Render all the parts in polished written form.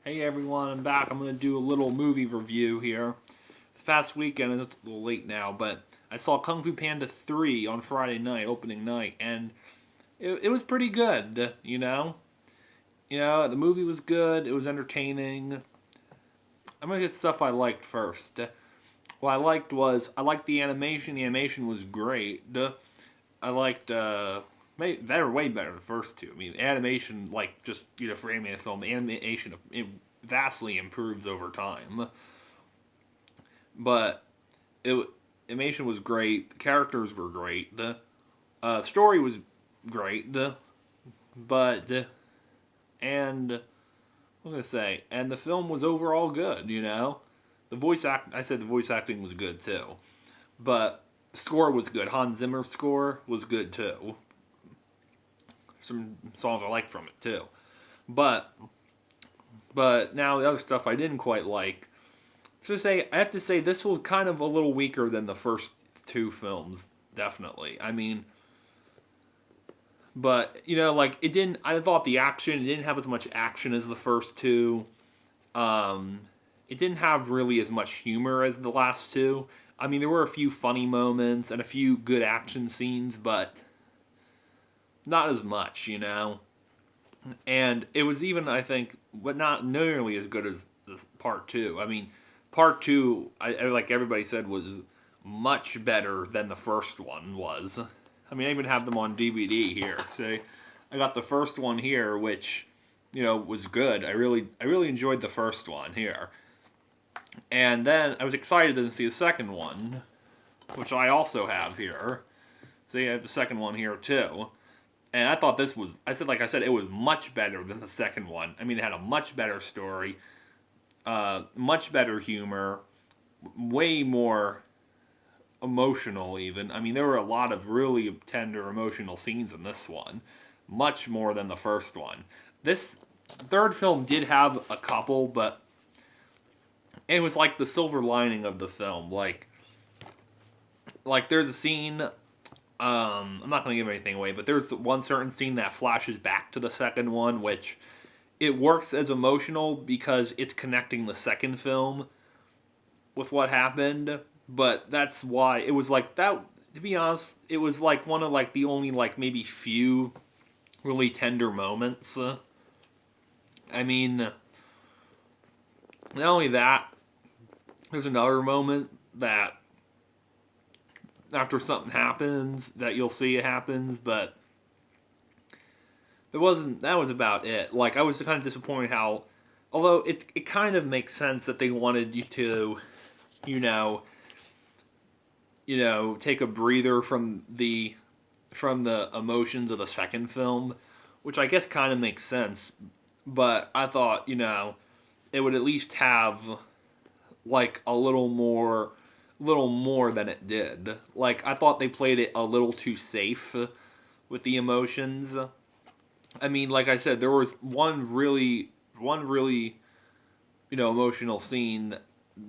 Hey everyone, I'm back. I'm going to do a little movie review here. This past weekend, and it's a little late now, but I saw Kung Fu Panda 3 on Friday night, opening night, and it was pretty good, you know? The movie was good, it was entertaining. I'm going to get stuff I liked first. What I liked the animation was great. I liked, way better than the first two. I mean, the animation, for animated film, the animation it vastly improves over time. But it animation was great. The characters were great. The story was great. But and what was I gonna say? And the film was overall good. I said the voice acting was good too, but the score was good. Hans Zimmer's score was good too. Some songs I liked from it too, but now the other stuff I didn't quite like. I have to say this was kind of a little weaker than the first two films, definitely. I mean, but it didn't. I thought it didn't have as much action as the first two. It didn't have really as much humor as the last two. I mean, there were a few funny moments and a few good action scenes, but not as much. And it was even, I think, but not nearly as good as this part two. I mean, part two, like everybody said, was much better than the first one was. I mean, I even have them on DVD here. So I got the first one here, which was good. I really enjoyed the first one here, and then I was excited to see the second one, which I also have here. So you have the second one here too. And I thought like I said, it was much better than the second one. I mean, it had a much better story, much better humor, way more emotional even. I mean, there were a lot of really tender emotional scenes in this one, much more than the first one. This third film did have a couple, but it was like the silver lining of the film. Like there's a scene. I'm not going to give anything away, but there's one certain scene that flashes back to the second one, which it works as emotional because it's connecting the second film with what happened. But that's why it was like that. To be honest, it was like one of the only maybe few really tender moments. I mean, not only that, there's another moment that after something happens that you'll see it happens, but that was about it. Like, I was kind of disappointed how, although it kind of makes sense that they wanted you to, take a breather from the emotions of the second film, which I guess kind of makes sense. But I thought, it would at least have a little more than it did. Like, I thought they played it a little too safe with the emotions. I mean, like I said, there was one really emotional scene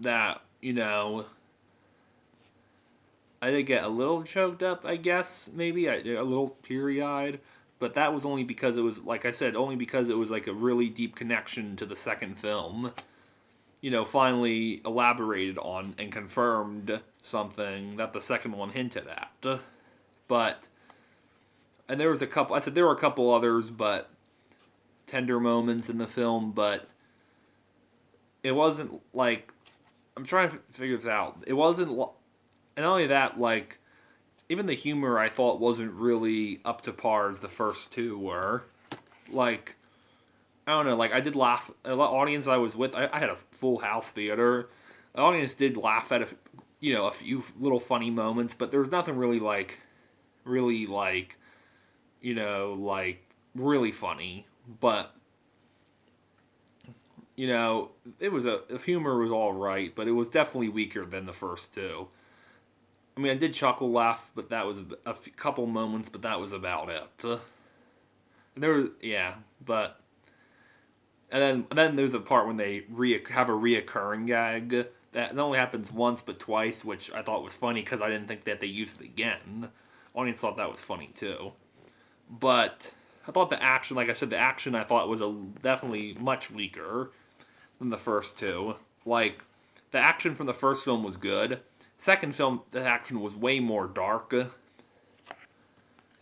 that I did get a little choked up, I guess, maybe. I did a little teary-eyed. But that was only because it was, like I said, only because it was like a really deep connection to the second film. Finally elaborated on and confirmed something that the second one hinted at. But, and there was a couple, I said there were a couple others, but tender moments in the film, but it wasn't I'm trying to figure this out. It wasn't, and not only that, even the humor I thought wasn't really up to par as the first two were. I don't know, I did laugh. The audience I was with, I had a full house theater. The audience did laugh at a few little funny moments, but there was nothing really really funny. But, it was the humor was all right, but it was definitely weaker than the first two. I mean, I did chuckle, laugh, but that was a couple moments, but that was about it. There was, yeah, but. And then there's a part when they have a reoccurring gag that not only happens once but twice, which I thought was funny because I didn't think that they used it again. Audience thought that was funny too. But I thought the action, like I said, the action I thought was definitely much weaker. than the first two. Like, the action from the first film was good. Second film, the action was way more dark.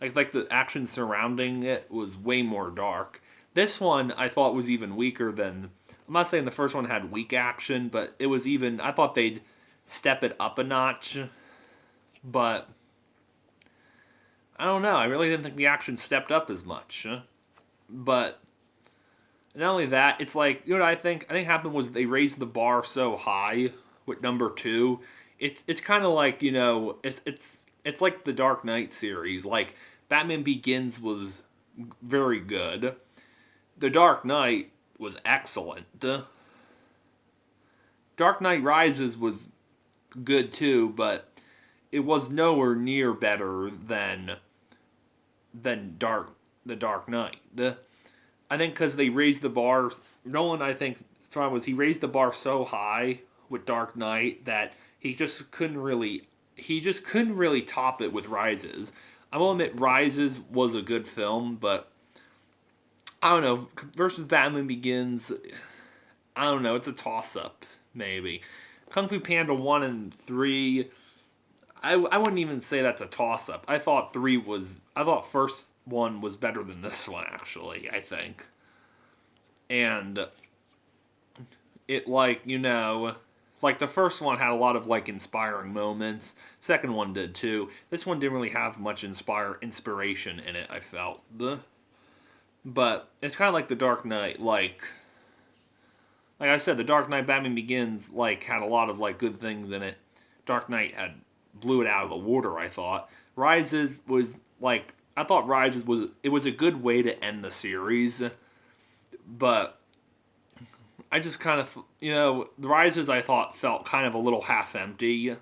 Like the action surrounding it was way more dark. This one I thought was even weaker than. I'm not saying the first one had weak action, but it was even. I thought they'd step it up a notch, but I don't know. I really didn't think the action stepped up as much. But not only that, it's like, you know what I think? I think happened was they raised the bar so high with number 2. It's kind of like, you know, it's like the Dark Knight series. Like, Batman Begins was very good. The Dark Knight was excellent. Dark Knight Rises was good too, but it was nowhere near better than the Dark Knight. I think because they raised the bar. Nolan, I think, he raised the bar so high with Dark Knight that he just couldn't really top it with Rises. I will admit Rises was a good film, but I don't know. Versus Batman Begins, I don't know. It's a toss-up, maybe. Kung Fu Panda 1 and 3, I wouldn't even say that's a toss-up. I thought first one was better than this one, actually, I think. And it, like, you know, like the first one had a lot of, like, inspiring moments. Second one did too. This one didn't really have much inspiration in it, I felt. But it's kind of like the Dark Knight, like I said, the Dark Knight Batman Begins, like, had a lot of, like, good things in it. Dark Knight blew it out of the water, I thought. Rises was, like, I thought Rises was a good way to end the series. But I just kind of, you know, the Rises I thought felt kind of a little half empty.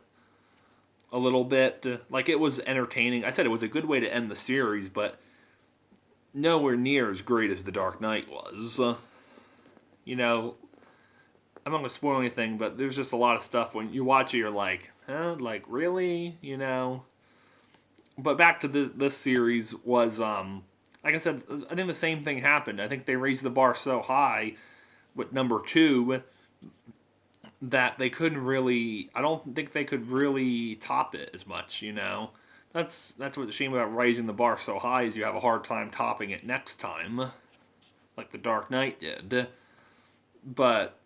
A little bit. Like, it was entertaining. I said it was a good way to end the series, but nowhere near as great as The Dark Knight was. You know, I'm not going to spoil anything, but there's just a lot of stuff when you watch it, you're like, huh? Like, really? You know? But back to this series was, like I said, I think the same thing happened. I think they raised the bar so high with number 2 that they couldn't really, I don't think they could really top it as much, you know? That's what the shame about raising the bar so high is you have a hard time topping it next time, like The Dark Knight did. But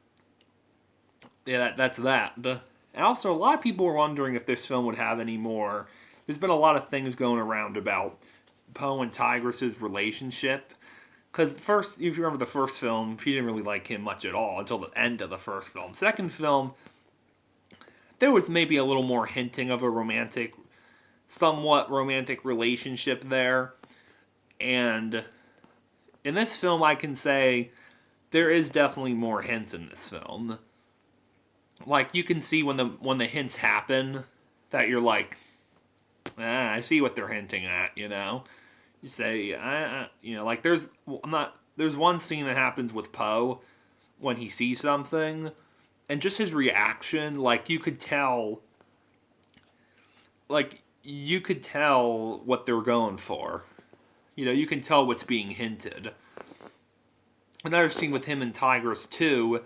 yeah, that's that. And also, a lot of people were wondering if this film would have any more. There's been a lot of things going around about Poe and Tigress's relationship. Because first, if you remember the first film, she didn't really like him much at all until the end of the first film. Second film, there was maybe a little more hinting of a somewhat romantic relationship there. And in this film, I can say there is definitely more hints in this film. Like, you can see when the hints happen that you're like, I see what they're hinting at, you know? You say, you know, like, there's one scene that happens with Poe when he sees something, and just his reaction, like, you could tell what they're going for. You know, you can tell what's being hinted. Another scene with him and Tigress, too,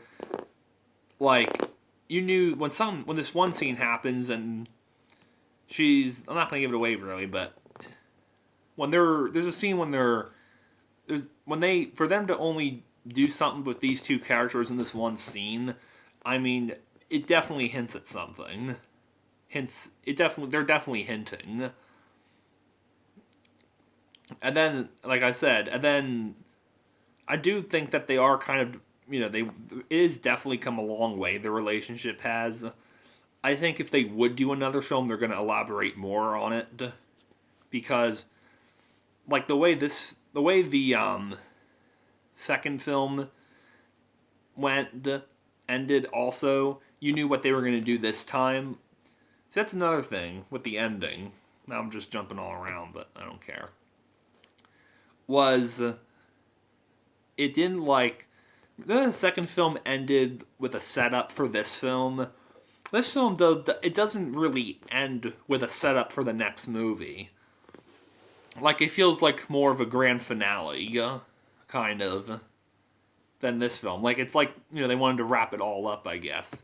like, you knew when this one scene happens and I'm not going to give it away really, but when there's a scene for them to only do something with these two characters in this one scene, I mean, it definitely hints at something. They're definitely hinting. And then, like I said, I do think that they are kind of, you know, it is definitely come a long way, the relationship has. I think if they would do another film, they're going to elaborate more on it. Because, like, the way the second film ended also, you knew what they were going to do this time. So that's another thing with the ending. Now I'm just jumping all around, but I don't care. It didn't, like, the second film ended with a setup for this film. This film, it doesn't really end with a setup for the next movie. Like, it feels like more of a grand finale, kind of, than this film. Like, it's like, they wanted to wrap it all up, I guess.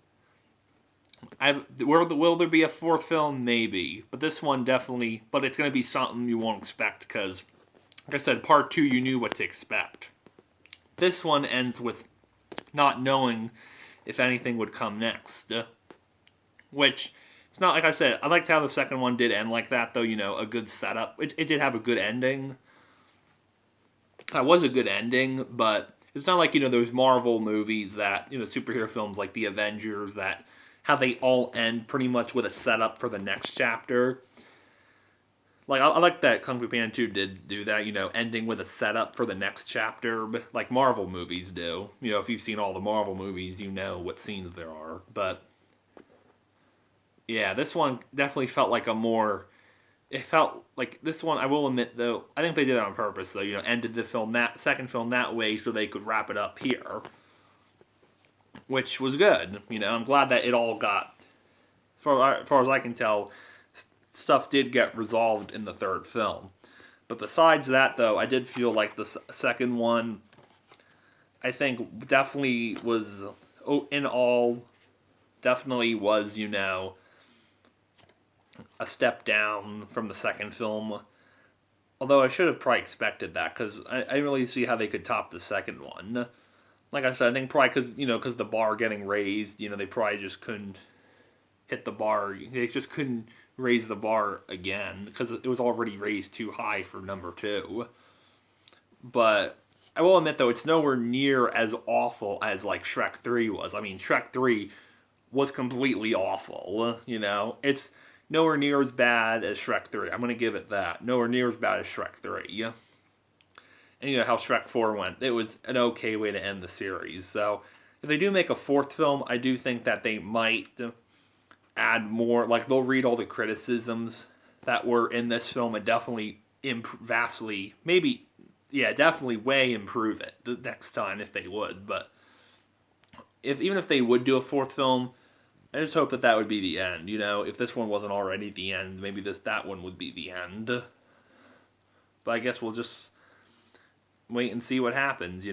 Will there be a fourth film? Maybe. But this one definitely, but it's going to be something you won't expect because, like I said, part 2, you knew what to expect. This one ends with not knowing if anything would come next. Which, it's not, like I said, I liked how the second one did end like that, though, a good setup. It did have a good ending. That was a good ending, but it's not like, those Marvel movies that, superhero films like The Avengers, that how they all end pretty much with a setup for the next chapter. Like, I like that Kung Fu Panda 2 did do that, ending with a setup for the next chapter, like Marvel movies do. If you've seen all the Marvel movies, you know what scenes there are. But, yeah, this one definitely felt like it felt like this one, I will admit, though, I think they did it on purpose, though, ended the second film that way so they could wrap it up here. Which was good. I'm glad that it all got, as far as I can tell, stuff did get resolved in the third film. But besides that, though, I did feel like the second one, I think, definitely was, in all, definitely was, a step down from the second film. Although I should have probably expected that, because I didn't really see how they could top the second one. Like I said, I think probably because the bar getting raised, they probably just couldn't hit the bar. They just couldn't raise the bar again because it was already raised too high for number 2. But I will admit, though, it's nowhere near as awful as, like, Shrek 3 was. I mean, Shrek 3 was completely awful, It's nowhere near as bad as Shrek 3. I'm going to give it that. Nowhere near as bad as Shrek 3. And how Shrek 4 went. It was an okay way to end the series. So, if they do make a fourth film, I do think that they might add more. Like, they'll read all the criticisms that were in this film and definitely definitely way improve it the next time if they would. But even if they would do a fourth film, I just hope that would be the end. If this one wasn't already the end, maybe that one would be the end. But I guess we'll just wait and see what happens,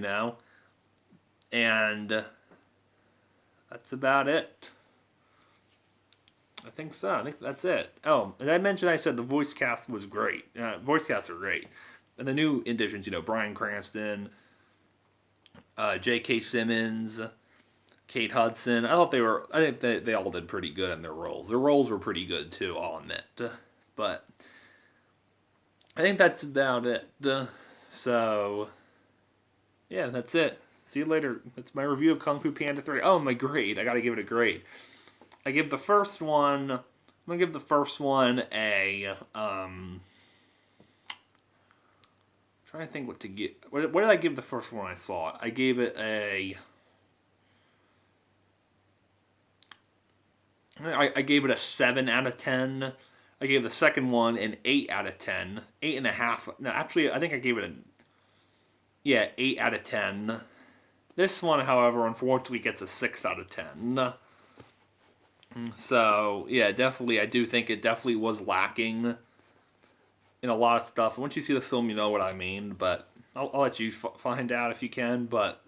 And that's about it. I think so. I think that's it. Oh, and I said the voice cast was great. Voice casts are great. And the new additions, Bryan Cranston, J.K. Simmons, Kate Hudson. I think they all did pretty good in their roles. Their roles were pretty good, too, I'll admit. But I think that's about it. So, yeah, that's it. See you later. That's my review of Kung Fu Panda 3. Oh, my grade. I gotta give it a grade. I'm gonna give the first one a, trying to think what to give. What did I give the first one I saw it? I gave it I gave it a 7 out of 10. I gave the second one an 8 out of 10. 8.5. No, actually, I think I gave it 8 out of 10. This one, however, unfortunately gets a 6 out of 10. So, yeah, definitely, I do think it definitely was lacking in a lot of stuff. Once you see the film, you know what I mean, but I'll let you find out if you can, but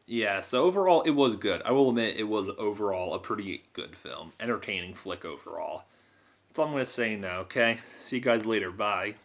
yeah, so overall, it was good. I will admit, it was overall a pretty good film. Entertaining flick overall. That's all I'm going to say now, okay? See you guys later. Bye.